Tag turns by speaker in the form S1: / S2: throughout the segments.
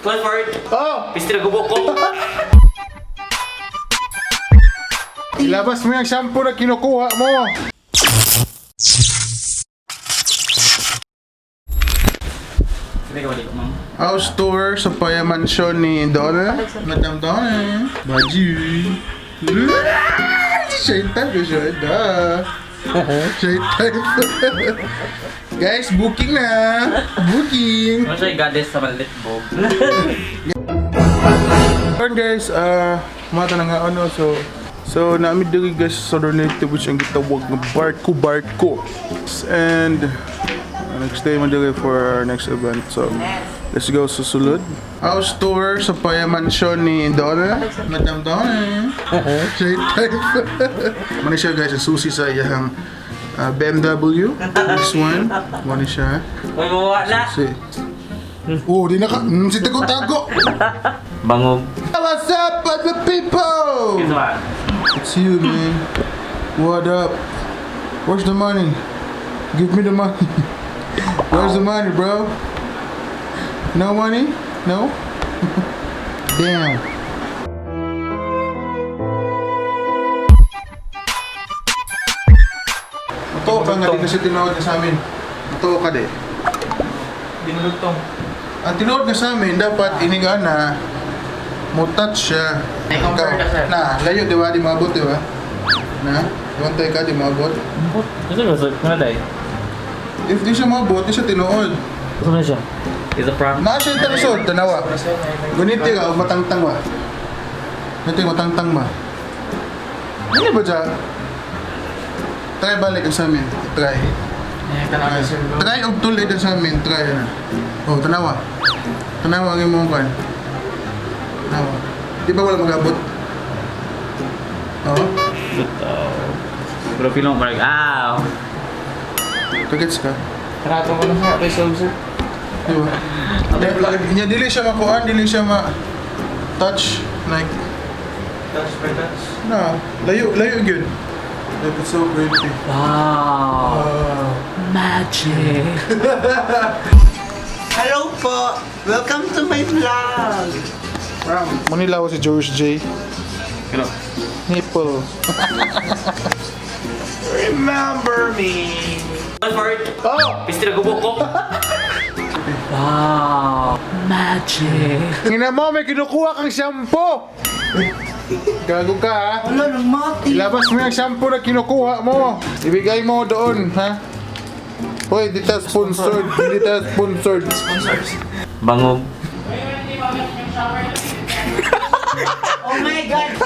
S1: Clifford!
S2: Oh!
S1: Piste na gubok ko!
S2: Ilabas mo yung shampoo na kinukuha mo.
S1: Hindi ka balik, ma'am.
S2: House tour sa Paya Mansion ni Donna. Madam Donna. Baji. Shade type is right da. Shade type. Guys, booking na. Booking.
S1: Ano siya yung goddess sa malit, Bob?
S2: Alright guys, mata na nga ano, so namin diri guys sa relative which ang gitawag ng Barko. And next day man diri for our next event. So let's go sa sulod. House tour sa Paya Mansion ni Donna. Madam Donna. Shade type. Muna siya guys, ang susi sa iyang BMW. This one. Muna siya.
S1: Uy, mawala!
S2: Si. Oh, di na ka. Si tago-tago.
S1: Bangog.
S2: What's up, other people?
S1: Ito ba?
S2: It's you, man. What up? Where's the money? Give me the money. Where's the money, bro? No money? No? Damn. Matuwa ka nga, di kasi tinawag na sa amin. Matuwa ka, di.
S1: Dinulugtong.
S2: Ang tinawag na sa amin, dapat iniga na mo-touch siya.
S1: Ay, compare ka, sir.
S2: Na, layo, di ba? Di maabot, di ba? Na, iwantay ka, di maabot.
S1: Gusto mo sa ano tayo?
S2: If di siya maabot, di siya tinuod.
S1: Gusto mo siya? Is a prank?
S2: Na siya yung talusod, tanawa. Guniti ka, o matangtang ba? Guniti, matangtang ba? Ano ba siya? Try balik ka sa amin. Try. Try og tuloy ka sa amin. Try na. Oh, tanawa. Tanawa ang imong kan. Tanawa. Di ba wala mag-abot? Oo.
S1: Pero pilong parang,
S2: Kagets ka?
S1: Karato ko na sa resolve.
S2: Di ba? Nya dili siya makuan, dili siya ma-touch. Like,
S1: Touch per touch.
S2: na, layo gyud. Like, it's so pretty.
S1: Wow! Magic!
S3: Hello po! Welcome to my vlog!
S2: Manila si George J.
S1: Ano?
S2: Nipple.
S3: Remember me!
S1: Clifford!
S2: Oh!
S1: Piste na gubok ko! Wow! Magic!
S2: Ina mo, may kinukuha kang shampoo! Gago ka ha?
S3: Wala nang mati!
S2: Ilabas mo yung shampoo na kinukuha mo. Ibigay mo doon, ha? Hoy, di tayo sponsored. Hindi tayo sponsored.
S1: Bangog.
S3: Oh my God!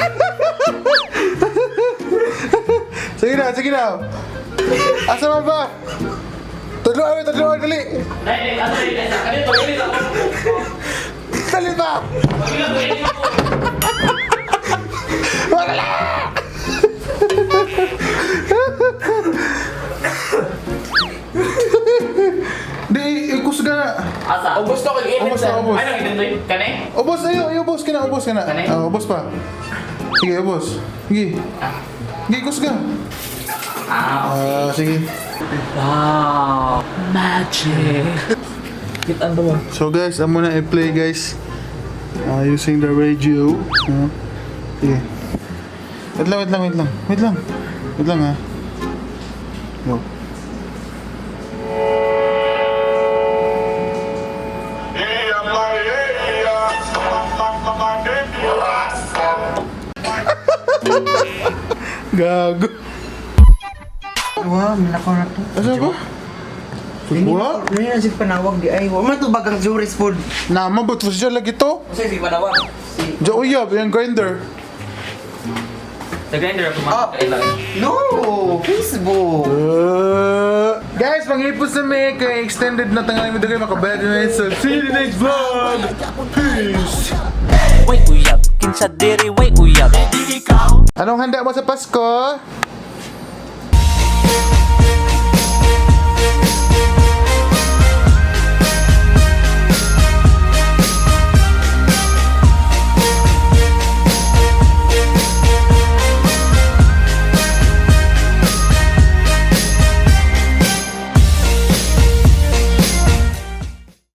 S2: Sige na. Asa mo ba? Tudloan, dali. Dali ba? Wala! Di, ikus ka na.
S1: Asa? Ubus to kag
S2: Ubus na, ubus.
S1: Ano ginuntoy? Kani?
S2: Ubos, ubos ka na.
S1: Kani?
S2: Ubos pa. Sige, ubos. Sige. Sige, ikus ka. Sige.
S1: Wow! Magic! Kitaan ba mo?
S2: So guys, I'm gonna play guys. Using the radio. Sige. Wait lang ha. Go. Gago.
S3: Wow, minako na to.
S2: Asa ba? Wala?
S3: Ano yan si panawag di ay? Wala to bagang juris food.
S2: Nama ba't mo siya lagi to?
S1: Kasi si Panawag.
S2: Diyan uyab, yung grinder.
S1: Sa grinder ako makakailan.
S3: No! Facebook!
S2: Guys, panghipos na may kay extended na tangalan mo dagay makabayad na sa see you in the next vlog. Peace!
S4: Wait uyab, kinsa diri wait uyab.
S2: Anong handa mo sa Pasko?